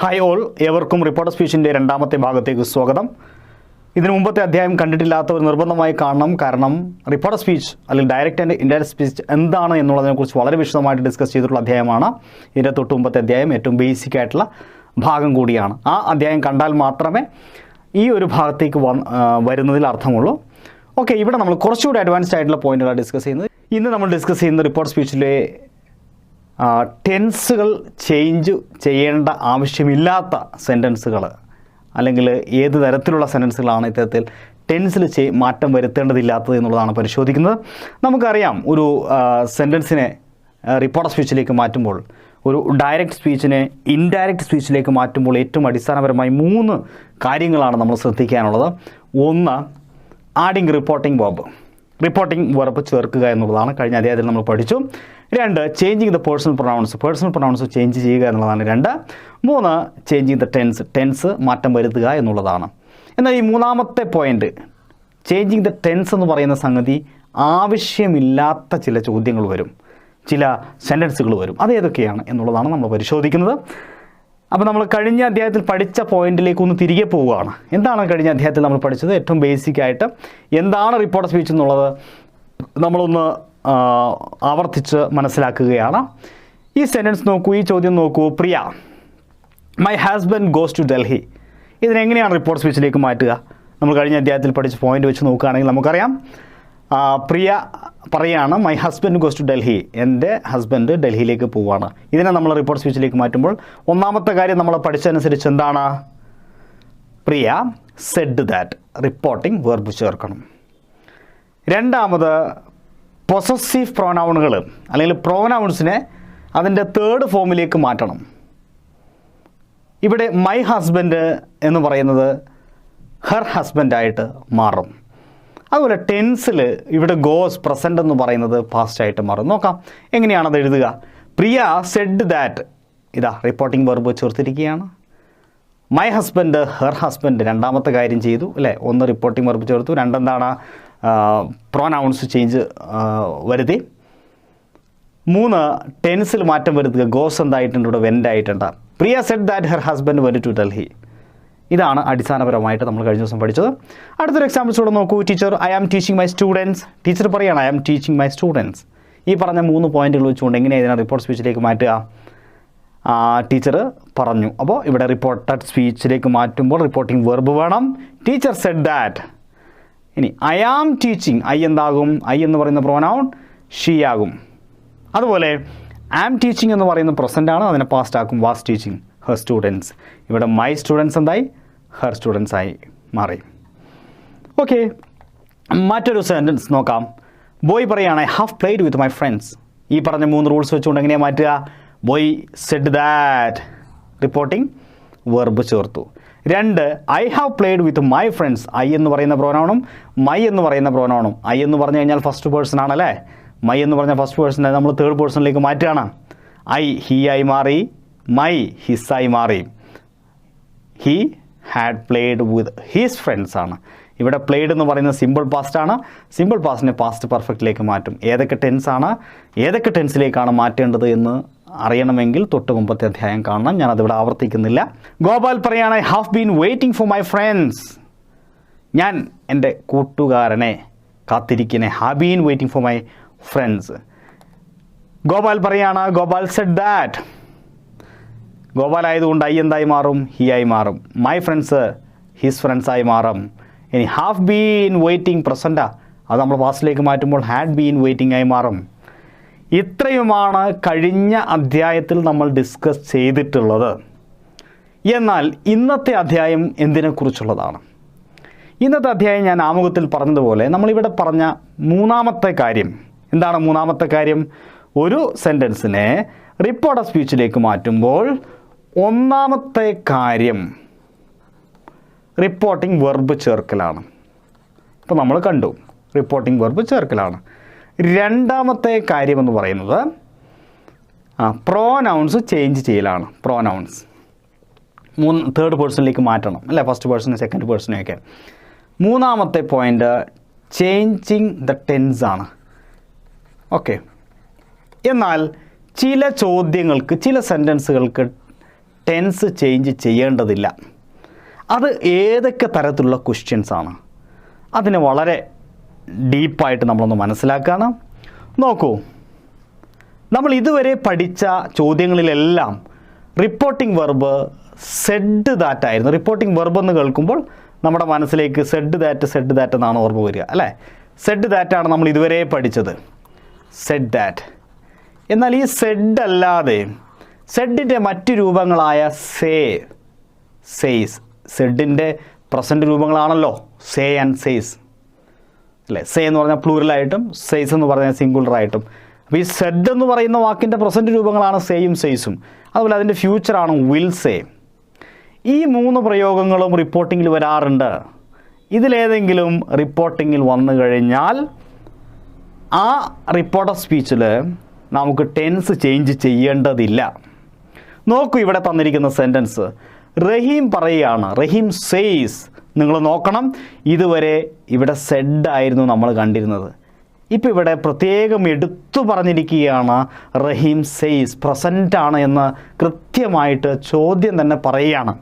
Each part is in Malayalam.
ഹായ് ഓൾ, ഏവർക്കും റിപ്പോർട്ടർ സ്പീച്ചിൻ്റെ രണ്ടാമത്തെ ഭാഗത്തേക്ക് സ്വാഗതം. ഇതിനു മുമ്പത്തെ അധ്യായം കണ്ടിട്ടില്ലാത്തവർ നിർബന്ധമായി കാണണം. കാരണം റിപ്പോർട്ടർ സ്പീച്ച് അല്ലെങ്കിൽ ഡയറക്റ്റ് ആൻഡ് ഇൻഡയറക്റ്റ് സ്പീച്ച് എന്താണ് എന്നുള്ളതിനെക്കുറിച്ച് വളരെ വിശദമായിട്ട് ഡിസ്കസ് ചെയ്തിട്ടുള്ള അധ്യായമാണ്. ഇതിൻ്റെ തൊട്ട് മുമ്പത്തെ അധ്യായം ഏറ്റവും ബേസിക് ആയിട്ടുള്ള ഭാഗം കൂടിയാണ്. ആ അധ്യായം കണ്ടാൽ മാത്രമേ ഈ ഒരു ഭാഗത്തേക്ക് വരുന്നതിൽ അർത്ഥമുള്ളൂ. ഓക്കെ, ഇവിടെ നമ്മൾ കുറച്ചുകൂടി അഡ്വാൻസ്ഡ് ആയിട്ടുള്ള പോയിന്റുകളാണ് ഡിസ്കസ് ചെയ്യുന്നത്. ഇന്ന് നമ്മൾ ഡിസ്കസ് ചെയ്യുന്ന റിപ്പോർട്ടർ സ്പീച്ചിലെ ടെൻസുകൾ ചേഞ്ച് ചെയ്യേണ്ട ആവശ്യമില്ലാത്ത സെൻറ്റൻസുകൾ അല്ലെങ്കിൽ ഏത് തരത്തിലുള്ള സെൻറ്റൻസുകളാണ് ഇത്തരത്തിൽ ടെൻസിൽ മാറ്റം വരുത്തേണ്ടതില്ലാത്തത് എന്നുള്ളതാണ് പരിശോധിക്കുന്നത്. നമുക്കറിയാം, ഒരു സെൻറ്റൻസിനെ റിപ്പോർട്ടർ സ്പീച്ചിലേക്ക് മാറ്റുമ്പോൾ, ഒരു ഡയറക്റ്റ് സ്പീച്ചിനെ ഇൻഡയറക്റ്റ് സ്പീച്ചിലേക്ക് മാറ്റുമ്പോൾ ഏറ്റവും അടിസ്ഥാനപരമായി 3 കാര്യങ്ങളാണ് നമ്മൾ ശ്രദ്ധിക്കാനുള്ളത്. ഒന്ന്, ആഡിങ് റിപ്പോർട്ടിംഗ് വെർബ് ചേർക്കുക എന്നുള്ളതാണ്. കഴിഞ്ഞ അധ്യായത്തിൽ നമ്മൾ പഠിച്ചു. 2, changing the personal pronounce change ചെയ്യുക എന്നുള്ളതാണ് 2. 3, ചേഞ്ചിങ് ദ ടെൻസ് മാറ്റം വരുത്തുക എന്നുള്ളതാണ്. എന്നാൽ ഈ മൂന്നാമത്തെ പോയിന്റ്, ചേഞ്ചിങ് ദ ടെൻസ് എന്ന് പറയുന്ന സംഗതി ആവശ്യമില്ലാത്ത ചില ചോദ്യങ്ങൾ വരും, ചില സെൻറ്റൻസുകൾ വരും. അത് ഏതൊക്കെയാണ് എന്നുള്ളതാണ് നമ്മൾ പരിശോധിക്കുന്നത്. അപ്പോൾ നമ്മൾ കഴിഞ്ഞ അധ്യായത്തിൽ പഠിച്ച പോയിന്റിലേക്ക് ഒന്ന് തിരികെ പോവുകയാണ്. എന്താണ് കഴിഞ്ഞ അധ്യായത്തിൽ നമ്മൾ പഠിച്ചത്? ഏറ്റവും ബേസിക് ആയിട്ട് എന്താണ് റിപ്പോർട്ടർ സ്പീച്ച് എന്നുള്ളത് നമ്മളൊന്ന് ആവർത്തിച്ച് മനസ്സിലാക്കുകയാണ്. ഈ സെൻറ്റൻസ് നോക്കൂ, ഈ ചോദ്യം നോക്കൂ. Priya, my husband goes to Delhi. ഇതിനെങ്ങനെയാണ് റിപ്പോർട്ടർ സ്പീച്ചിലേക്ക് മാറ്റുക? നമ്മൾ കഴിഞ്ഞ അധ്യായത്തിൽ പഠിച്ച പോയിന്റ് വെച്ച് നോക്കുകയാണെങ്കിൽ നമുക്കറിയാം, പ്രിയ പറയുകയാണ് my husband goes to Delhi, എൻ്റെ ഹസ്ബൻഡ് ഡൽഹിയിലേക്ക് പോവുകയാണ്. ഇതിനെ നമ്മൾ റിപ്പോർട്ട് സ്പീച്ചിലേക്ക് മാറ്റുമ്പോൾ ഒന്നാമത്തെ കാര്യം നമ്മൾ പഠിച്ചതനുസരിച്ച് എന്താണ്? പ്രിയ സെഡ് ദാറ്റ്, റിപ്പോർട്ടിംഗ് വെർബ് ചേർക്കണം. രണ്ടാമത്, പൊസസീവ് പ്രോനൗണുകൾ അല്ലെങ്കിൽ പ്രോനൗൺസിനെ അതിൻ്റെ തേർഡ് ഫോമിലേക്ക് മാറ്റണം. ഇവിടെ മൈ ഹസ്ബൻഡ് എന്ന് പറയുന്നത് ഹെർ ഹസ്ബൻഡായിട്ട് മാറും. അതുപോലെ ടെൻസിൽ ഇവിടെ ഗോസ് പ്രസൻറ്റ് എന്ന് പറയുന്നത് പാസ്റ്റായിട്ട് മാറും. നോക്കാം എങ്ങനെയാണത് എഴുതുക. പ്രിയ സെഡ് ദാറ്റ്, ഇതാ റിപ്പോർട്ടിംഗ് വെർബ് ചേർത്തിരിക്കുകയാണ്. മൈ ഹസ്ബൻഡ് ഹെർ ഹസ്ബൻഡ് രണ്ടാമത്തെ കാര്യം ചെയ്തു അല്ലേ. 1 റിപ്പോർട്ടിംഗ് വെർബ് ചേർത്തു, 2 എന്താണ് പ്രോനൗൺസ് ചേഞ്ച് വരുത്തി. 3 ടെൻസിൽ മാറ്റം വരുത്തുക. ഗോസ് എന്തായിട്ടുണ്ട്? ഇവിടെ വെൻ്റ് ആയിട്ടുണ്ട്. Priya said that her husband went to Delhi. ഇതാണ് അടിസ്ഥാനപരമായിട്ട് നമ്മൾ കഴിഞ്ഞ ദിവസം പഠിച്ചത്. അടുത്തൊരു എക്സാമ്പിൾസ് കൂടെ നോക്കൂ. Teacher, I am teaching my students. Teacher പറയുകയാണ് I am teaching my students. ഈ പറഞ്ഞ 3 പോയിന്റുകൾ വെച്ചുകൊണ്ട് എങ്ങനെയാണ് ഇതിനെ റിപ്പോർട്ട് സ്പീച്ചിലേക്ക് മാറ്റുക? ടീച്ചർ പറഞ്ഞു. അപ്പോൾ ഇവിടെ റിപ്പോർട്ടഡ് സ്പീച്ചിലേക്ക് മാറ്റുമ്പോൾ റിപ്പോർട്ടിംഗ് വെർബ് വേണം. Teacher said that. ഇനി ഐ ആം ടീച്ചിങ്, ഐ എന്താകും? ഐ എന്ന് പറയുന്ന പ്രോനൗൺ ഷീ ആകും. അതുപോലെ ആം ടീച്ചിങ് എന്ന് പറയുന്ന പ്രസൻ്റ് ആണ്, അതിനെ പാസ്റ്റ് ആക്കും. Was teaching her students. ഇവിടെ മൈ സ്റ്റുഡൻസ് എന്തായി? ഹെർ സ്റ്റുഡൻസ് ആയി മാറി. ഓക്കെ, മറ്റൊരു സെൻറ്റൻസ് നോക്കാം. ബോയ് പറയുകയാണ് I have played with my friends. ഈ പറഞ്ഞ 3 റൂൾസ് വെച്ചുകൊണ്ട് എങ്ങനെയാണ് മാറ്റുക? Boy said that, reporting verb ചേർത്തു. 2, I have played with my friends. I എന്ന് പറയുന്ന പ്രോനൗണും മൈ എന്ന് പറയുന്ന പ്രോനൗണും. ഐ എന്ന് പറഞ്ഞു കഴിഞ്ഞാൽ ഫസ്റ്റ് പേഴ്സൺ ആണല്ലേ. മൈ എന്ന് പറഞ്ഞാൽ ഫസ്റ്റ് പേഴ്സൺ, നമ്മൾ തേർഡ് പേഴ്സണിലേക്ക് മാറ്റുകയാണ്. ഐ ഹീ ആയി മാറി, മൈ ഹിസ്സായി മാറി. He had played with his friends ആണ്. ഇവിടെ പ്ലേഡ് എന്ന് പറയുന്നത് സിമ്പിൾ പാസ്റ്റ് ആണ്. സിമ്പിൾ പാസ്റ്റിനെ പാസ്റ്റ് പെർഫെക്റ്റിലേക്ക് മാറ്റും. ഏതൊക്കെ ടെൻസാണ്, ഏതൊക്കെ ടെൻസിലേക്കാണ് മാറ്റേണ്ടത് എന്ന് അറിയണമെങ്കിൽ തൊട്ട് മുമ്പത്തെ അധ്യായം കാണണം. ഞാനതിവിടെ ആവർത്തിക്കുന്നില്ല. ഗോപാൽ പറയുകയാണ് I have been waiting for my friends. ഞാൻ എൻ്റെ കൂട്ടുകാരനെ കാത്തിരിക്കണേ. Have been waiting for my friends. Gopal പറയുകയാണ് ഗോപാൽ സെഡ് ദാറ്റ്. ഗോപാൽ ആയതുകൊണ്ട് ഐ എന്തായി മാറും? ഹി ആയി മാറും. മൈ ഫ്രണ്ട്സ് ഹിസ് ഫ്രണ്ട്സ് ആയി മാറും. ഇനി ഹാവ് ബീൻ വെയിറ്റിംഗ് പ്രസൻറ്റാ, അത് നമ്മൾ പാസ്റ്റിലേക്ക് മാറ്റുമ്പോൾ ഹാഡ് ബീൻ വെയിറ്റിംഗ് ആയി മാറും. ഇത്രയുമാണ് കഴിഞ്ഞ അധ്യായത്തിൽ നമ്മൾ ഡിസ്കസ് ചെയ്തിട്ടുള്ളത്. എന്നാൽ ഇന്നത്തെ അധ്യായം എന്തിനെക്കുറിച്ചുള്ളതാണ്? ഇന്നത്തെ അധ്യായം ഞാൻ ആമുഖത്തിൽ പറഞ്ഞതുപോലെ നമ്മളിവിടെ പറഞ്ഞ മൂന്നാമത്തെ കാര്യം എന്താണ്? മൂന്നാമത്തെ കാര്യം, ഒരു സെൻറ്റൻസിനെ റിപ്പോർട്ടർ സ്പീച്ചിലേക്ക് മാറ്റുമ്പോൾ ഒന്നാമത്തെ കാര്യം റിപ്പോർട്ടിംഗ് വെർബ് ചേർക്കലാണ്. ഇപ്പോൾ നമ്മൾ കണ്ടു റിപ്പോർട്ടിംഗ് വെർബ് ചേർക്കലാണ്. രണ്ടാമത്തെ കാര്യമെന്ന് പറയുന്നത് പ്രോനൗൺസ് ചേഞ്ച് ചെയ്യലാണ്. പ്രോനൗൺസ് തേർഡ് പേഴ്സണിലേക്ക് മാറ്റണം അല്ലേ, ഫസ്റ്റ് പേഴ്സൺ സെക്കൻഡ് പേഴ്സണെയൊക്കെ. മൂന്നാമത്തെ പോയിൻ്റ് ചേഞ്ചിങ് ദ ടെൻസ് ആണ്. എന്നാൽ ചില ചോദ്യങ്ങൾക്ക്, ചില സെൻറ്റൻസുകൾക്ക് ടെൻസ് ചേഞ്ച് ചെയ്യേണ്ടതില്ല. അത് ഏതൊക്കെ തരത്തിലുള്ള ക്വസ്റ്റ്യൻസ് ആണ്? അതിനെ വളരെ ഡീപ്പായിട്ട് നമ്മളൊന്ന് മനസ്സിലാക്കുകയാണ്. നോക്കൂ, നമ്മൾ ഇതുവരെ പഠിച്ച ചോദ്യങ്ങളിലെല്ലാം റിപ്പോർട്ടിംഗ് വെർബ് സെഡ് ദാറ്റ് ആയിരുന്നു. റിപ്പോർട്ടിംഗ് വെർബ് എന്ന് കേൾക്കുമ്പോൾ നമ്മുടെ മനസ്സിലേക്ക് സെഡ് ദാറ്റ് എന്നാണ് ഓർമ്മ വരിക, അല്ലേ? സെഡ് ദാറ്റാണ് നമ്മൾ ഇതുവരെ പഠിച്ചത്, സെഡ് ദാറ്റ്. എന്നാൽ ഈ സെഡ് അല്ലാതെ സെഡിൻ്റെ മറ്റു രൂപങ്ങളായ സെയ്സ്, സെഡിൻ്റെ പ്രസൻറ്റ് രൂപങ്ങളാണല്ലോ സേ ആൻഡ് സെയ്സ്, അല്ലേ? സേ എന്ന് പറഞ്ഞാൽ പ്ലൂറലായിട്ടും സെയ്സ് എന്ന് പറഞ്ഞാൽ സിംഗുലറായിട്ടും. അപ്പോൾ ഈ സെഡ് എന്ന് പറയുന്ന വാക്കിൻ്റെ പ്രസൻറ്റ് രൂപങ്ങളാണ് സേയും സെയ്സും. അതുപോലെ അതിൻ്റെ ഫ്യൂച്ചറാണ് വിൽ സേ. ഈ 3 പ്രയോഗങ്ങളും റിപ്പോർട്ടിങ്ങിൽ വരാറുണ്ട്. ഇതിലേതെങ്കിലും റിപ്പോർട്ടിങ്ങിൽ വന്നു കഴിഞ്ഞാൽ ആ റിപ്പോർട്ട് ഓഫ് സ്പീച്ചിൽ നമുക്ക് ടെൻസ് ചേഞ്ച് ചെയ്യേണ്ടതില്ല. നോക്കൂ, ഇവിടെ തന്നിരിക്കുന്ന സെൻറ്റൻസ് റഹീം പറയുകയാണ്, റഹീം സെയ്സ്. നിങ്ങൾ നോക്കണം, ഇതുവരെ ഇവിടെ സെഡ് ആയിരുന്നു നമ്മൾ കണ്ടിരുന്നത്. ഇപ്പോൾ ഇവിടെ പ്രത്യേകം എടുത്തു പറഞ്ഞിരിക്കുകയാണ് റഹീം സെയ്സ്, പ്രസൻ്റാണ് എന്ന് കൃത്യമായിട്ട് ചോദ്യം തന്നെ പറയുകയാണ്.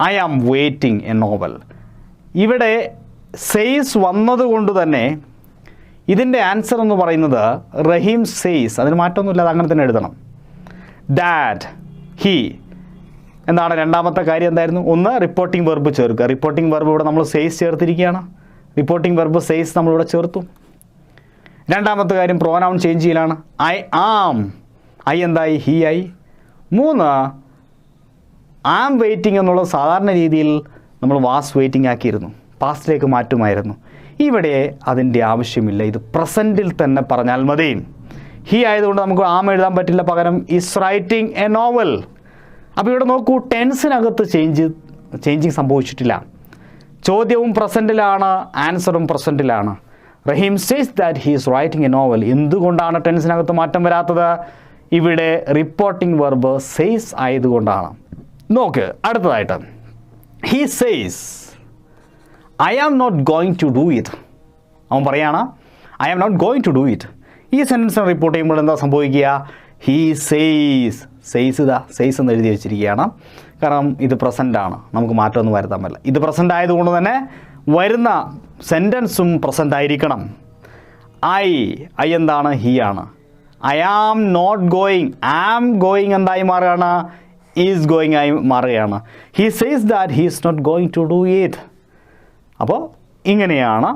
I am waiting a novel. ഇവിടെ സെയ്സ് വന്നതുകൊണ്ട് തന്നെ ഇതിൻ്റെ ആൻസർ എന്ന് പറയുന്നത് റഹീം സെയ്സ്. അതിന് മാറ്റമൊന്നുമില്ല, അത് അങ്ങനെ തന്നെ എഴുതണം. That, he. എന്താണ് രണ്ടാമത്തെ കാര്യം? എന്തായിരുന്നു? ഒന്ന്, റിപ്പോർട്ടിംഗ് വെർബ് ചേർക്കുക. റിപ്പോർട്ടിംഗ് വെർബ് ഇവിടെ നമ്മൾ സെയ്സ് ചേർത്തിരിക്കുകയാണ്. റിപ്പോർട്ടിംഗ് വെർബ് സെയ്സ് നമ്മളിവിടെ ചേർത്തു. രണ്ടാമത്തെ കാര്യം പ്രോനൗൺ ചേഞ്ച് ചെയ്യലാണ്. ഐ ആം, ഐ എന്തായി? ഹി ആയി. 3, ആം വെയിറ്റിംഗ് എന്നുള്ളത് സാധാരണ രീതിയിൽ നമ്മൾ വാസ് വെയിറ്റിംഗ് ആക്കിയിരുന്നു, പാസ്റ്റിലേക്ക് മാറ്റുമായിരുന്നു. ഇവിടെ അതിൻ്റെ ആവശ്യമില്ല, ഇത് പ്രസൻറ്റിൽ തന്നെ പറഞ്ഞാൽ മതി. ഹി ആയതുകൊണ്ട് നമുക്ക് ആം എഴുതാൻ പറ്റില്ല, പകരം ഈസ് റൈറ്റിംഗ് എ നോവൽ. അപ്പോൾ ഇവിടെ നോക്കൂ, ടെൻസിനകത്ത് ചേഞ്ചിങ് സംഭവിച്ചിട്ടില്ല. ചോദ്യവും പ്രസൻറ്റിലാണ്, ആൻസറും പ്രസൻറ്റിലാണ്. Rahim says that he is writing a novel. എന്തുകൊണ്ടാണ് ടെൻസിനകത്ത് മാറ്റം വരാത്തത്? ഇവിടെ റിപ്പോർട്ടിംഗ് വെർബ് സേസ് ആയതുകൊണ്ടാണ്. നോക്ക് അടുത്തതായിട്ട്, he says I am not going to do it. അവൻ പറയാണ് I am not going to do it. ഈ സെൻറ്റൻസിനെ റിപ്പോർട്ട് ചെയ്യുമ്പോൾ എന്താ സംഭവിക്കുക? ഹി സേസ്, സെയ്സ് എന്ന് എഴുതി വെച്ചിരിക്കുകയാണ്. കാരണം ഇത് പ്രസൻ്റാണ്, നമുക്ക് മാറ്റമൊന്നും വരുത്താൻ പറ്റില്ല. ഇത് പ്രസൻ്റ് ആയതുകൊണ്ട് തന്നെ വരുന്ന സെൻറ്റൻസും പ്രസൻ്റ് ആയിരിക്കണം. ഐ എന്താണ്? ഹി ആണ്. I am not going, am going എന്തായി മാറുകയാണ്? ഈസ് ഗോയിങ് ആയി മാറുകയാണ്. He says that he is not going to do it. അപ്പോൾ ഇങ്ങനെയാണ്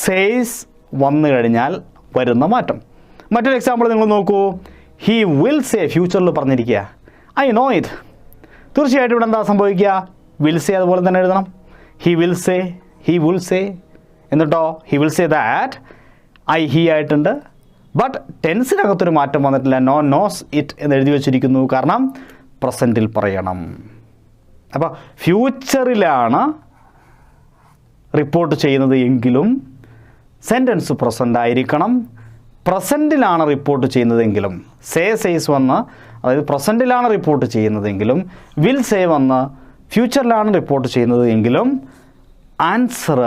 സേസ് വന്നു കഴിഞ്ഞാൽ വരുന്ന മാറ്റം. മറ്റൊരു എക്സാമ്പിൾ നിങ്ങൾ നോക്കൂ. ഹി വിൽ സേ, ഫ്യൂച്ചറിൽ പറഞ്ഞിരിക്കുക. I know it. തീർച്ചയായിട്ടും ഇവിടെ എന്താ സംഭവിക്കുക? വിൽ സേ അതുപോലെ തന്നെ എഴുതണം. He will say, he will say. എന്നിട്ടോ he will say that, he ആയിട്ടുണ്ട്. ബട്ട് ടെൻസിനകത്തൊരു മാറ്റം വന്നിട്ടില്ല, നോസ് ഇറ്റ് എന്ന് എഴുതി വച്ചിരിക്കുന്നു. കാരണം പ്രസൻറ്റിൽ പറയണം. അപ്പോൾ ഫ്യൂച്ചറിലാണ് റിപ്പോർട്ട് ചെയ്യുന്നത് എങ്കിലും സെൻറ്റൻസ് പ്രസൻ്റ് ആയിരിക്കണം. പ്രസൻറ്റിലാണ് റിപ്പോർട്ട് ചെയ്യുന്നതെങ്കിലും സേസ് വന്ന്, അതായത് പ്രസൻറ്റിലാണ് റിപ്പോർട്ട് ചെയ്യുന്നതെങ്കിലും വിൽ സേ വന്ന് ഫ്യൂച്ചറിലാണ് റിപ്പോർട്ട് ചെയ്യുന്നത് എങ്കിലും ആൻസർ,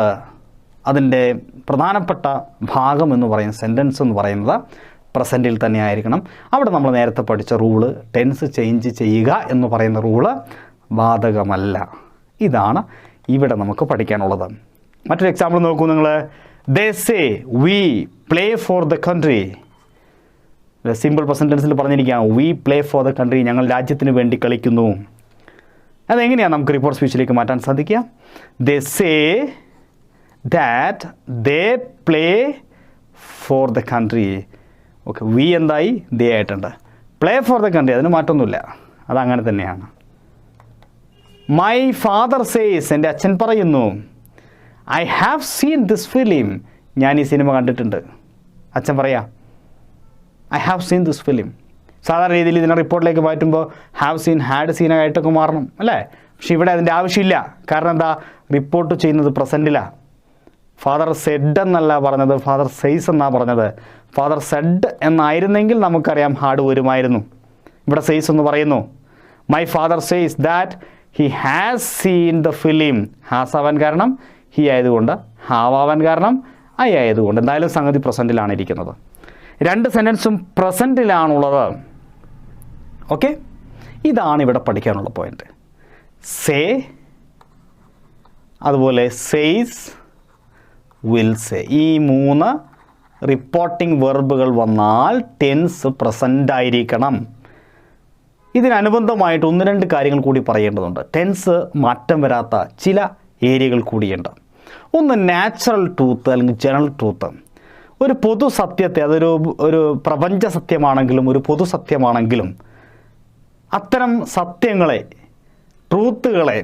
അതിൻ്റെ പ്രധാനപ്പെട്ട ഭാഗം എന്ന് പറയുന്ന സെൻറ്റൻസ് എന്ന് പറയുന്നത് പ്രസൻറ്റിൽ തന്നെ ആയിരിക്കണം. അവിടെ നമ്മൾ നേരത്തെ പഠിച്ച റൂള്, ടെൻസ് ചേഞ്ച് ചെയ്യുക എന്ന് പറയുന്ന റൂള് ബാധകമല്ല. ഇതാണ് ഇവിടെ നമുക്ക് പഠിക്കാനുള്ളത്. മറ്റൊരു എക്സാമ്പിൾ നോക്കൂ നിങ്ങൾ. They say we play for the country. Simple present ടെൻസിൽ പറഞ്ഞിരിക്കുകയാണ് we play for the country, ഞങ്ങൾ രാജ്യത്തിന് വേണ്ടി കളിക്കുന്നു. അതെങ്ങനെയാണ് നമുക്ക് റിപ്പോർട്ട് സ്പീച്ചിലേക്ക് മാറ്റാൻ സാധിക്കുക? They say that they play for the country. Okay, we എന്തായി? ദേ ആയിട്ടുണ്ട്. പ്ലേ ഫോർ ദ കൺട്രി, അതിന് മാറ്റമൊന്നുമില്ല, അതങ്ങനെ തന്നെയാണ്. മൈ ഫാദർ സേസ്, എൻ്റെ അച്ഛൻ പറയുന്നു. I have seen this film, ഞാൻ ഈ സിനിമ കണ്ടിട്ടുണ്ട്. അച്ഛൻ പറയാം I have seen this film. സാധാരണ രീതിയിൽ ഇതിനെ റിപ്പോർട്ടിലേക്ക് മാറ്റുമ്പോൾ ഹാവ് സീൻ, ഹാഡ് സീൻ ആയിട്ടൊക്കെ മാറണം അല്ലേ? പക്ഷെ ഇവിടെ അതിൻ്റെ ആവശ്യമില്ല. കാരണം എന്താ? റിപ്പോർട്ട് ചെയ്യുന്നത് പ്രസൻറ്റിലാണ്. ഫാദർ സെഡ് എന്നല്ല പറഞ്ഞത്, ഫാദർ സെയ്സ് എന്നാണ് പറഞ്ഞത്. ഫാദർ സെഡ് എന്നായിരുന്നെങ്കിൽ നമുക്കറിയാം ഹാഡ് വരുമായിരുന്നു. ഇവിടെ സെയ്സ് എന്ന് പറയുന്നു. My father says that he has seen the film. Has ആവാൻ കാരണം ഹി ആയതുകൊണ്ട്, ഹാവ് ആവാൻ കാരണം ഐ ആയതുകൊണ്ട്. എന്തായാലും സംഗതി പ്രസൻറ്റിലാണ് ഇരിക്കുന്നത്. രണ്ട് സെൻറ്റൻസും പ്രസൻറ്റിലാണുള്ളത്. ഓക്കെ, ഇതാണ് ഇവിടെ പഠിക്കാനുള്ള പോയിന്റ്. സേ, അതുപോലെ സെയ്സ്, വിൽ സേ, ഈ 3 റിപ്പോർട്ടിംഗ് വെർബുകൾ വന്നാൽ ടെൻസ് പ്രസൻ്റ് ആയിരിക്കണം. ഇതിനനുബന്ധമായിട്ട് 1-2 കാര്യങ്ങൾ കൂടി പറയേണ്ടതുണ്ട്. ടെൻസ് മാറ്റം വരാത്ത ചില ഏരിയകൾ കൂടിയുണ്ട്. ഒന്ന് നാച്ചുറൽ ട്രൂത്ത് അല്ലെങ്കിൽ ജനറൽ ട്രൂത്ത്. ഒരു പൊതു സത്യത്തെ, ഒരു പ്രപഞ്ച സത്യമാണെങ്കിലും ഒരു പൊതു സത്യമാണെങ്കിലും അത്തരം സത്യങ്ങളെ, ട്രൂത്തുകളെ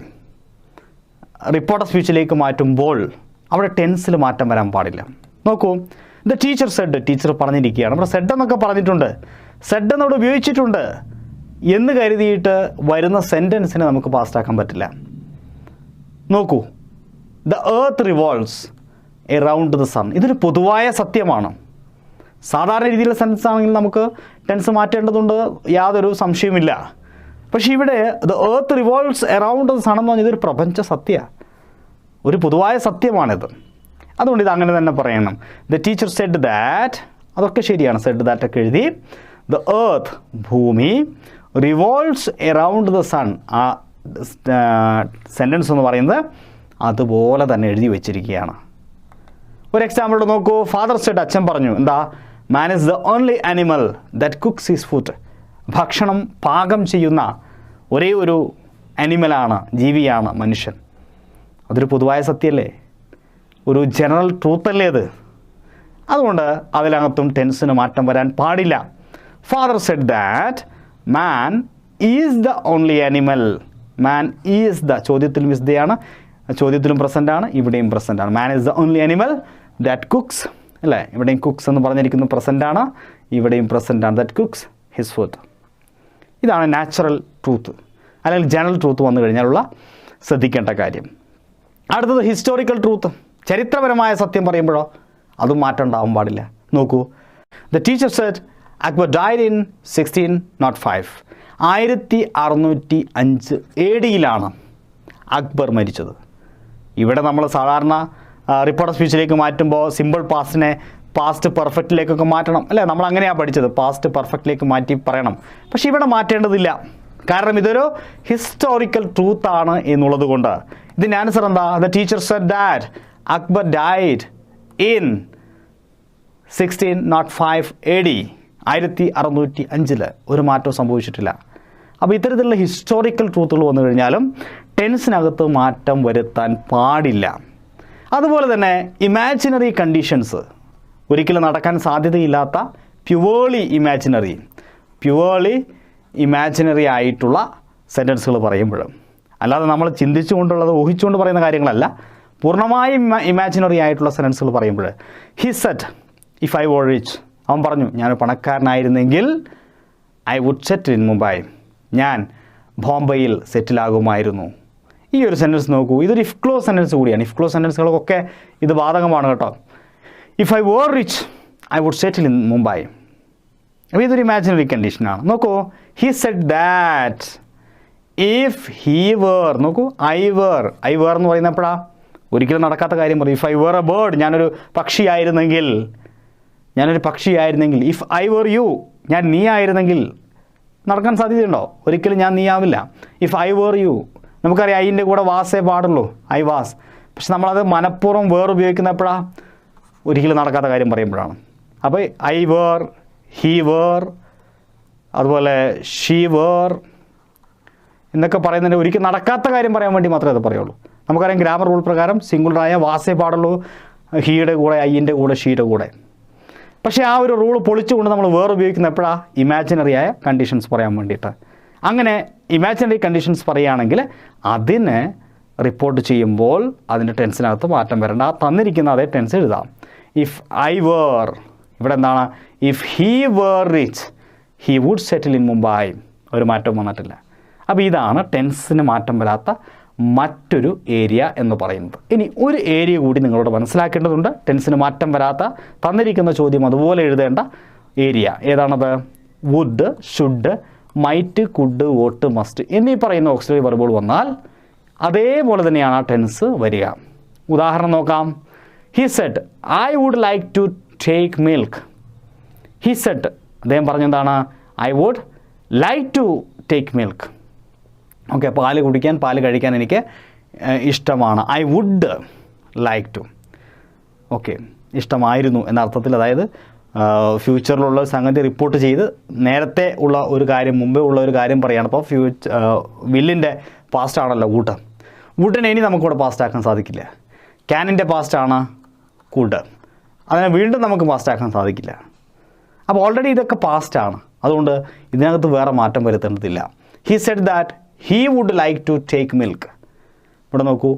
റിപ്പോർട്ട് ഓഫ് സ്പീച്ചിലേക്ക് മാറ്റുമ്പോൾ അവിടെ ടെൻസിൽ മാറ്റം വരാൻ പാടില്ല. നോക്കൂ, ദ ടീച്ചർ സെഡ്, ടീച്ചർ പറഞ്ഞിരിക്കുകയാണ്. നമ്മുടെ സെഡ് എന്നൊക്കെ പറഞ്ഞിട്ടുണ്ട്, സെഡ് എന്നവിടെ ഉപയോഗിച്ചിട്ടുണ്ട് എന്ന് കരുതിയിട്ട് വരുന്ന സെൻറ്റൻസിനെ നമുക്ക് പാസ്റ്റാക്കാൻ പറ്റില്ല. നോക്കൂ, the earth revolves around the sun. ഇതൊരു പൊതുവായ സത്യമാണ്. സാധാരണ രീതിയിലുള്ള സെൻറ്റൻസ് ആണെങ്കിൽ നമുക്ക് ടെൻസ് മാറ്റേണ്ടതുണ്ട്, യാതൊരു സംശയവുമില്ല. പക്ഷേ ഇവിടെ the earth revolves around the sun എന്ന് പറഞ്ഞാൽ ഇതൊരു പ്രപഞ്ച സത്യമാണ്, ഒരു പൊതുവായ സത്യമാണിത്. അതുകൊണ്ട് ഇത് അങ്ങനെ തന്നെ പറയണം. ദ ടീച്ചർ സെഡ് ദാറ്റ്, അതൊക്കെ ശരിയാണ്, സെഡ് ദാറ്റ് ഒക്കെ എഴുതി. ദ എർത്ത്, ഭൂമി, റിവോൾവ്സ് എറൗണ്ട് ദ സൺ, ആ സെൻറ്റൻസ് എന്ന് പറയുന്നത് അതുപോലെ തന്നെ എഴുതി വെച്ചിരിക്കുകയാണ്. ഒരു എക്സാമ്പിൾ നോക്കൂ. ഫാദർ സെഡ്, അച്ഛൻ പറഞ്ഞു. എന്താ? മാൻ is the only animal that cooks his food. ഭക്ഷണം പാകം ചെയ്യുന്ന ഒരേ ഒരു ആനിമലാണ്, ജീവിയാണ് മനുഷ്യൻ. അതൊരു പൊതുവായ സത്യമല്ലേ, ഒരു ജനറൽ ട്രൂത്തല്ലേ അത്. അതുകൊണ്ട് അതിനകത്തും ടെൻസിന് മാറ്റം വരാൻ പാടില്ല. Father said that man is the only animal. Man is the, ചോദ്യത്തിലും വിശദയാണ്, ചോദ്യത്തിലും പ്രസൻ്റാണ്, ഇവിടെയും പ്രസൻ്റാണ്. Man is the only animal that cooks, അല്ലേ? ഇവിടെയും കുക്സ് എന്ന് പറഞ്ഞിരിക്കുന്നു, പ്രസൻ്റാണ്, ഇവിടെയും പ്രസൻ്റാണ്. That cooks his food. ഇതാണ് നാച്ചുറൽ ട്രൂത്ത് അല്ലെങ്കിൽ ജനറൽ ട്രൂത്ത് വന്നു കഴിഞ്ഞാലുള്ള ശ്രദ്ധിക്കേണ്ട കാര്യം. അടുത്തത് ഹിസ്റ്റോറിക്കൽ ട്രൂത്ത്. ചരിത്രപരമായ സത്യം പറയുമ്പോഴോ അതും മാറ്റം ഉണ്ടാവാൻ പാടില്ല. നോക്കൂ, the teacher Z Akbar died in 1605. 1605 AD Akbar മരിച്ചത്. ഇവിടെ നമ്മൾ സാധാരണ റിപ്പോർട്ട് ഓഫ് സ്പീച്ചിലേക്ക് മാറ്റുമ്പോൾ സിമ്പിൾ പാസ്റ്റിനെ പാസ്റ്റ് പെർഫെക്റ്റിലേക്കൊക്കെ മാറ്റണം, അല്ലേ? നമ്മൾ അങ്ങനെയാണ് പഠിച്ചത്, പാസ്റ്റ് പെർഫെക്റ്റിലേക്ക് മാറ്റി പറയണം. പക്ഷേ ഇവിടെ മാറ്റേണ്ടതില്ല, കാരണം ഇതൊരു ഹിസ്റ്റോറിക്കൽ ട്രൂത്ത് ആണ് എന്നുള്ളത് കൊണ്ട്. ഇതിൻ്റെ ആൻസർ എന്താ? The teacher said that Akbar died in 1605 AD. 1605 ഒരു മാറ്റവും സംഭവിച്ചിട്ടില്ല. അപ്പോൾ ഇത്തരത്തിലുള്ള ഹിസ്റ്റോറിക്കൽ ട്രൂത്തുകൾ വന്നു കഴിഞ്ഞാലും ടെൻസിനകത്ത് മാറ്റം വരുത്താൻ പാടില്ല. അതുപോലെ തന്നെ ഇമാജിനറി കണ്ടീഷൻസ്, ഒരിക്കലും നടക്കാൻ സാധ്യതയില്ലാത്ത പ്യുവേർലി ഇമാജിനറി ആയിട്ടുള്ള സെൻറ്റൻസുകൾ പറയുമ്പോഴും, അല്ലാതെ നമ്മൾ ചിന്തിച്ചുകൊണ്ടുള്ളത് ഊഹിച്ചുകൊണ്ട് പറയുന്ന കാര്യങ്ങളല്ല, പൂർണ്ണമായും ഇമാജിനറി ആയിട്ടുള്ള സെൻറ്റൻസുകൾ പറയുമ്പോൾ, he said if I were rich, അവൻ പറഞ്ഞു ഞാൻ പണക്കാരനായിരുന്നെങ്കിൽ I would settle in Mumbai, ഞാൻ ബോംബെയിൽ സെറ്റിലാകുമായിരുന്നു. ഈ ഒരു സെൻറ്റൻസ് നോക്കൂ, ഇതൊരു ഇഫ് ക്ലോസ് സെൻറ്റൻസ് കൂടിയാണ്. ഇഫ് ക്ലോസ് സെൻറ്റൻസുകൾക്കൊക്കെ ഇത് ബാധകമാണ് കേട്ടോ. If I were rich I would settle in Mumbai. അപ്പോൾ ഇതൊരു ഇമാജിനറി കണ്ടീഷനാണ്. നോക്കൂ, he said that if he were, നോക്കൂ, ഐ വേർ എന്ന് പറയുന്നപ്പോഴാണ് ഒരിക്കലും നടക്കാത്ത കാര്യം പറയും. If I were A bird, ഞാനൊരു പക്ഷിയായിരുന്നെങ്കിൽ. ഇഫ് ഐ വേർ യു, ഞാൻ നീ ആയിരുന്നെങ്കിൽ നടക്കാൻ സാധ്യതയുണ്ടോ? ഒരിക്കലും ഞാൻ നീ ആവില്ല. ഇഫ് ഐ വേർ യു, നമുക്കറിയാം ഐൻ്റെ കൂടെ വാസേ പാടുള്ളൂ, ഐ വാസ്. പക്ഷെ നമ്മളത് മനഃപൂർവ്വം വേർ ഉപയോഗിക്കുന്നപ്പോഴാണ് ഒരിക്കലും നടക്കാത്ത കാര്യം പറയുമ്പോഴാണ്. അപ്പോൾ ഐ വേർ, ഹീ വേർ, അതുപോലെ ഷീ വേർ എന്നൊക്കെ പറയുന്നതിൻ്റെ ഒരിക്കലും നടക്കാത്ത കാര്യം പറയാൻ വേണ്ടി മാത്രമേ അത് പറയുള്ളൂ. നമുക്കറിയാം ഗ്രാമർ റൂൾ പ്രകാരം സിംഗുലറായ വാസേ പാടുള്ളൂ, ഹീയുടെ കൂടെ, ഐൻ്റെ കൂടെ, ഷീയുടെ കൂടെ. പക്ഷേ ആ ഒരു റൂൾ പൊളിച്ചുകൊണ്ട് നമ്മൾ വേർ ഉപയോഗിക്കുന്ന എപ്പോഴാണ്? ഇമാജിനറി ആയ കണ്ടീഷൻസ് പറയാൻ വേണ്ടിയിട്ട്. അങ്ങനെ ഇമാജിനറി കണ്ടീഷൻസ് പറയുകയാണെങ്കിൽ അതിനെ റിപ്പോർട്ട് ചെയ്യുമ്പോൾ അതിൻ്റെ ടെൻസിനകത്ത് മാറ്റം വരേണ്ട. ആ തന്നിരിക്കുന്ന അതേ ടെൻസ് എഴുതാം. ഇഫ് ഐ വേർ, ഇവിടെ എന്താണ്? If he were rich he would settle in Mumbai. ഒരു മാറ്റവും വന്നിട്ടില്ല. അപ്പോൾ ഇതാണ് ടെൻസിന് മാറ്റം വരാത്ത മറ്റൊരു ഏരിയ എന്ന് പറയുന്നത്. ഇനി ഒരു ഏരിയ കൂടി നിങ്ങളോട് മനസ്സിലാക്കേണ്ടതുണ്ട്. ടെൻസിന് മാറ്റം വരാത്ത തന്നിരിക്കുന്ന ചോദ്യം അതുപോലെ എഴുതേണ്ട ഏരിയ ഏതാണത്? Would, should, might, could, ought, must എന്നീ പറയുന്ന ഓക്സിലറി വെർബുകൾ വന്നാൽ അതേപോലെ തന്നെയാണ് ആ ടെൻസ് വരിക. ഉദാഹരണം നോക്കാം. He said I would like to take milk. He said, അദ്ദേഹം പറഞ്ഞെന്താണ്? I would like to take milk. Okay, പാല് കുടിക്കാൻ, പാല് കഴിക്കാൻ എനിക്ക് ഇഷ്ടമാണ്. I would like to. Okay, ഇഷ്ടമായിരുന്നു എന്ന അർത്ഥത്തിൽ, അതായത് ഫ്യൂച്ചറിലുള്ള സംഗതി റിപ്പോർട്ട് ചെയ്ത് നേരത്തെ ഉള്ള ഒരു കാര്യം, മുമ്പേ ഉള്ള ഒരു കാര്യം പറയുകയാണ്. അപ്പോൾ വില്ലിൻ്റെ പാസ്റ്റ് ആണല്ലോ വുഡ്. വുഡിനെ ഇനി നമുക്കിവിടെ പാസ്റ്റ് ആക്കാൻ സാധിക്കില്ല. ക്യാനിൻ്റെ പാസ്റ്റാണ് കുഡ്, അതിനെ വീണ്ടും നമുക്ക് പാസ്റ്റ് ആക്കാൻ സാധിക്കില്ല. അപ്പോൾ ഓൾറെഡി ഇതൊക്കെ പാസ്റ്റാണ്, അതുകൊണ്ട് ഇതിനകത്ത് വേറെ മാറ്റം വരുത്തേണ്ടതില്ല. He said that he would like to take milk. ഇവിടെ നോക്കൂ,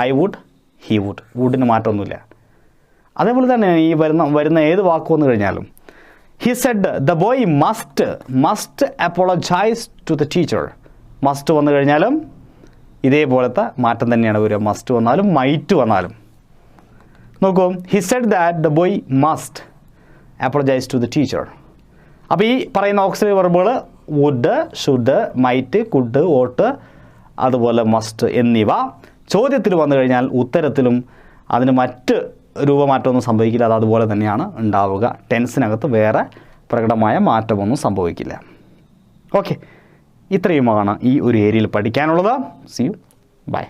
ഐ വുഡ്, ഹീ വുഡ്, വുഡിന് മാറ്റമൊന്നുമില്ല. അതേപോലെ തന്നെ ഈ വരുന്ന ഏത് വാക്ക് വന്നു കഴിഞ്ഞാലും, he said the boy must apologise to the teacher. Must വന്നു കഴിഞ്ഞാലും ഇതേപോലത്തെ മാറ്റം തന്നെയാണ് വരിക. മസ്റ്റ് വന്നാലും മൈറ്റ് വന്നാലും. നോക്കൂ, he said that the boy must apologise to the teacher. അപ്പോൾ ഈ പറയുന്ന ഓക്സിലറി വെർബുകൾ would, should, might, could, ought, അതുപോലെ മസ്റ്റ് എന്നിവ ചോദ്യത്തിൽ വന്നു കഴിഞ്ഞാൽ ഉത്തരത്തിലും അതിന് മറ്റ് രൂപമാറ്റമൊന്നും സംഭവിക്കില്ല. അത് അതുപോലെ തന്നെയാണ് ഉണ്ടാവുക. ടെൻസിനകത്ത് വേറെ പ്രകടമായ മാറ്റമൊന്നും സംഭവിക്കില്ല. ഓക്കെ, ഇത്രയുമാണ് ഈ ഒരു ഏരിയയിൽ പഠിക്കാനുള്ളത്. See you, by.